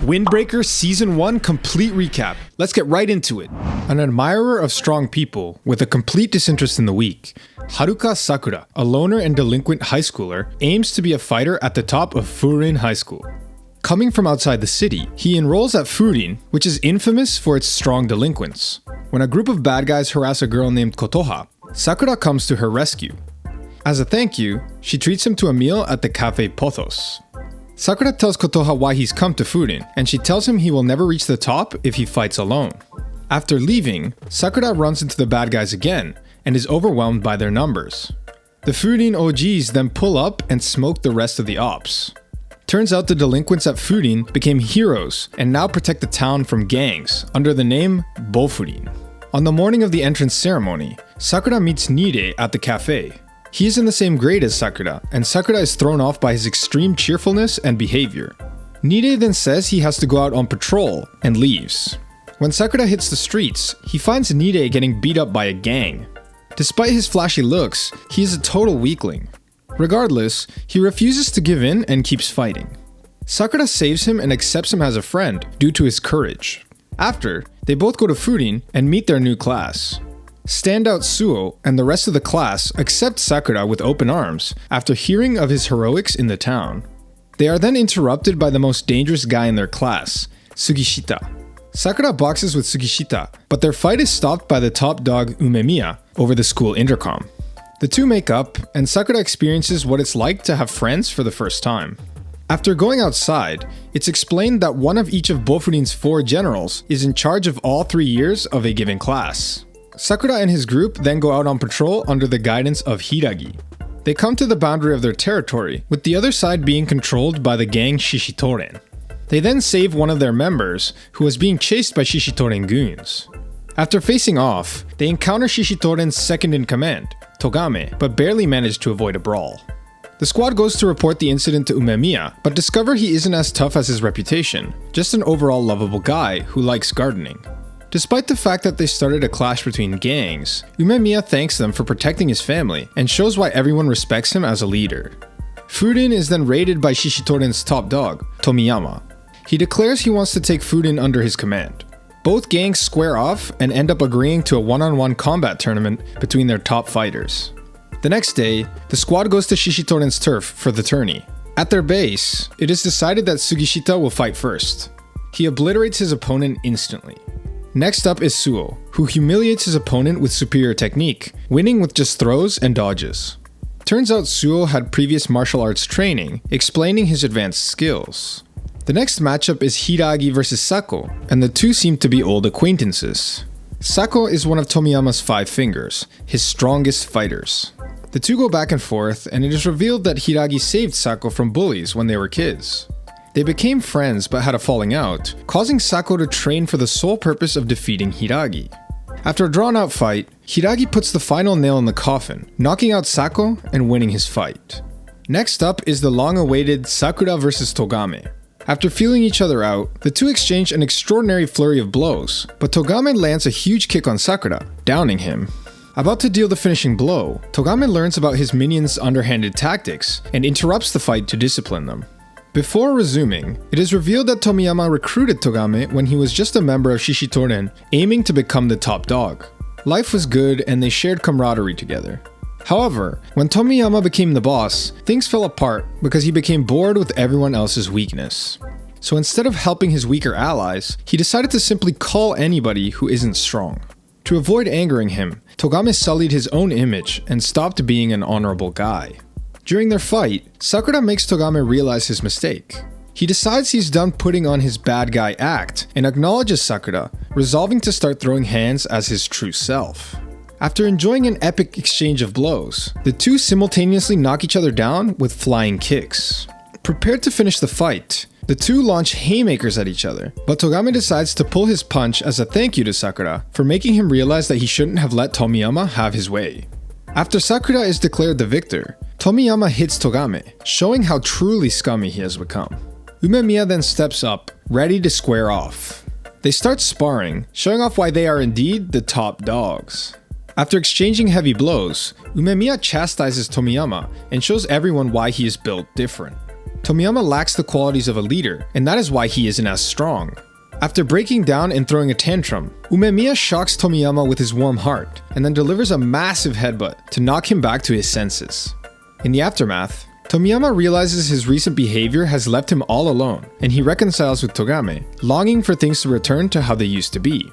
Windbreaker Season 1 complete recap. Let's get right into it. An admirer of strong people with a complete disinterest in the weak, Haruka Sakura, a loner and delinquent high schooler, aims to be a fighter at the top of Furin High School. Coming from outside the city, he enrolls at Furin, which is infamous for its strong delinquents. When a group of bad guys harass a girl named Kotoha, Sakura comes to her rescue. As a thank you, she treats him to a meal at the Cafe Pothos. Sakura tells Kotoha why he's come to Furin, and she tells him he will never reach the top if he fights alone. After leaving, Sakura runs into the bad guys again, and is overwhelmed by their numbers. The Furin OGs then pull up and smoke the rest of the ops. Turns out the delinquents at Furin became heroes, and now protect the town from gangs, under the name Bofurin. On the morning of the entrance ceremony, Sakura meets Nide at the cafe. He is in the same grade as Sakura, and Sakura is thrown off by his extreme cheerfulness and behavior. Nide then says he has to go out on patrol, and leaves. When Sakura hits the streets, he finds Nide getting beat up by a gang. Despite his flashy looks, he is a total weakling. Regardless, he refuses to give in and keeps fighting. Sakura saves him and accepts him as a friend due to his courage. After, they both go to Furin and meet their new class. Standout Suo and the rest of the class accept Sakura with open arms after hearing of his heroics in the town. They are then interrupted by the most dangerous guy in their class, Sugishita. Sakura boxes with Sugishita, but their fight is stopped by the top dog Umemiya over the school intercom. The two make up, and Sakura experiences what it's like to have friends for the first time. After going outside, it's explained that one of each of Bofurin's 4 generals is in charge of all 3 years of a given class. Sakura and his group then go out on patrol under the guidance of Hiragi. They come to the boundary of their territory, with the other side being controlled by the gang Shishitoren. They then save one of their members, who was being chased by Shishitoren goons. After facing off, they encounter Shishitoren's second-in-command, Togame, but barely manage to avoid a brawl. The squad goes to report the incident to Umemiya, but discover he isn't as tough as his reputation, just an overall lovable guy who likes gardening. Despite the fact that they started a clash between gangs, Umemiya thanks them for protecting his family and shows why everyone respects him as a leader. Furin is then raided by Shishitoren's top dog, Tomiyama. He declares he wants to take Furin under his command. Both gangs square off and end up agreeing to a one-on-one combat tournament between their top fighters. The next day, the squad goes to Shishitoren's turf for the tourney. At their base, it is decided that Sugishita will fight first. He obliterates his opponent instantly. Next up is Suo, who humiliates his opponent with superior technique, winning with just throws and dodges. Turns out Suo had previous martial arts training, explaining his advanced skills. The next matchup is Hiragi vs Sako, and the two seem to be old acquaintances. Sako is one of Tomiyama's 5 fingers, his strongest fighters. The two go back and forth, and it is revealed that Hiragi saved Sako from bullies when they were kids. They became friends but had a falling out, causing Sako to train for the sole purpose of defeating Hiragi. After a drawn-out fight, Hiragi puts the final nail in the coffin, knocking out Sako and winning his fight. Next up is the long-awaited Sakura vs Togame. After feeling each other out, the two exchange an extraordinary flurry of blows, but Togame lands a huge kick on Sakura, downing him. About to deal the finishing blow, Togame learns about his minions' underhanded tactics and interrupts the fight to discipline them. Before resuming, it is revealed that Tomiyama recruited Togame when he was just a member of Shishitoren, aiming to become the top dog. Life was good and they shared camaraderie together. However, when Tomiyama became the boss, things fell apart because he became bored with everyone else's weakness. So instead of helping his weaker allies, he decided to simply call anybody who isn't strong. To avoid angering him, Togame sullied his own image and stopped being an honorable guy. During their fight, Sakura makes Togame realize his mistake. He decides he's done putting on his bad guy act and acknowledges Sakura, resolving to start throwing hands as his true self. After enjoying an epic exchange of blows, the two simultaneously knock each other down with flying kicks. Prepared to finish the fight, the two launch haymakers at each other, but Togame decides to pull his punch as a thank you to Sakura for making him realize that he shouldn't have let Tomiyama have his way. After Sakura is declared the victor, Tomiyama hits Togame, showing how truly scummy he has become. Umemiya then steps up, ready to square off. They start sparring, showing off why they are indeed the top dogs. After exchanging heavy blows, Umemiya chastises Tomiyama and shows everyone why he is built different. Tomiyama lacks the qualities of a leader, and that is why he isn't as strong. After breaking down and throwing a tantrum, Umemiya shocks Tomiyama with his warm heart, and then delivers a massive headbutt to knock him back to his senses. In the aftermath, Tomiyama realizes his recent behavior has left him all alone, and he reconciles with Togame, longing for things to return to how they used to be.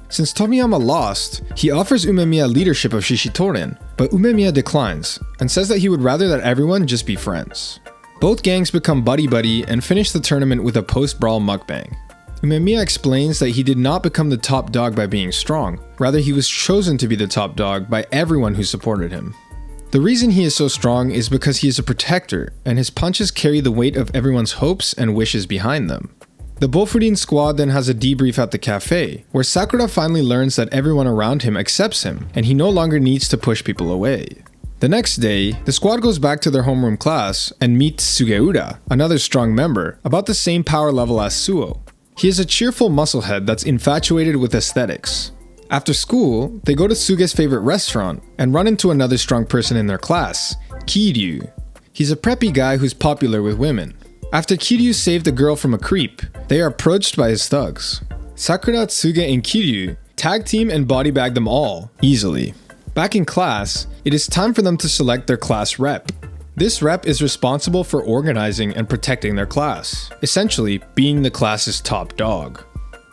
Since Tomiyama lost, he offers Umemiya leadership of Shishitoren, but Umemiya declines, and says that he would rather that everyone just be friends. Both gangs become buddy-buddy and finish the tournament with a post-brawl mukbang. Umemiya explains that he did not become the top dog by being strong, rather he was chosen to be the top dog by everyone who supported him. The reason he is so strong is because he is a protector, and his punches carry the weight of everyone's hopes and wishes behind them. The Bofurin squad then has a debrief at the cafe, where Sakura finally learns that everyone around him accepts him, and he no longer needs to push people away. The next day, the squad goes back to their homeroom class and meets Sugeura, another strong member, about the same power level as Suo. He is a cheerful musclehead that's infatuated with aesthetics. After school, they go to Suge's favorite restaurant and run into another strong person in their class, Kiryu. He's a preppy guy who's popular with women. After Kiryu saved a girl from a creep, they are approached by his thugs. Sakura, Tsuge, and Kiryu tag team and body bag them all, easily. Back in class, it is time for them to select their class rep. This rep is responsible for organizing and protecting their class, essentially being the class's top dog.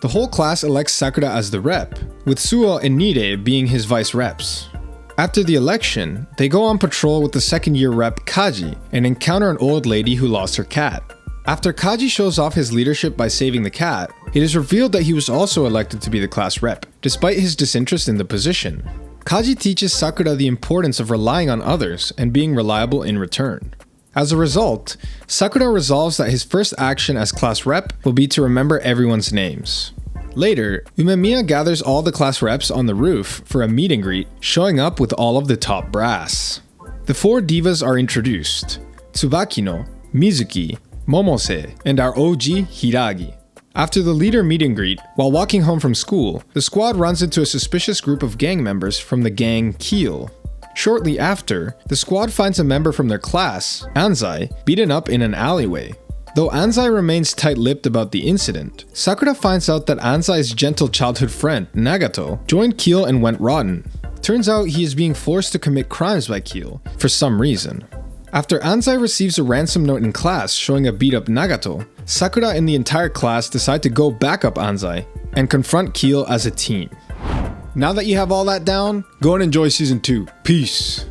The whole class elects Sakura as the rep, with Suo and Nire being his vice reps. After the election, they go on patrol with the second-year rep Kaji and encounter an old lady who lost her cat. After Kaji shows off his leadership by saving the cat, it is revealed that he was also elected to be the class rep, despite his disinterest in the position. Kaji teaches Sakura the importance of relying on others and being reliable in return. As a result, Sakura resolves that his first action as class rep will be to remember everyone's names. Later, Umemiya gathers all the class reps on the roof for a meet and greet, showing up with all of the top brass. The four divas are introduced: Tsubakino, Mizuki, Momose, and our OG Hiragi. After the leader meet and greet, while walking home from school, the squad runs into a suspicious group of gang members from the gang Keel. Shortly after, the squad finds a member from their class, Anzai, beaten up in an alleyway. Though Anzai remains tight-lipped about the incident, Sakura finds out that Anzai's gentle childhood friend, Nagato, joined Keel and went rotten. Turns out he is being forced to commit crimes by Keel, for some reason. After Anzai receives a ransom note in class showing a beat-up Nagato, Sakura and the entire class decide to go back up Anzai and confront Keel as a team. Now that you have all that down, go and enjoy season 2. Peace!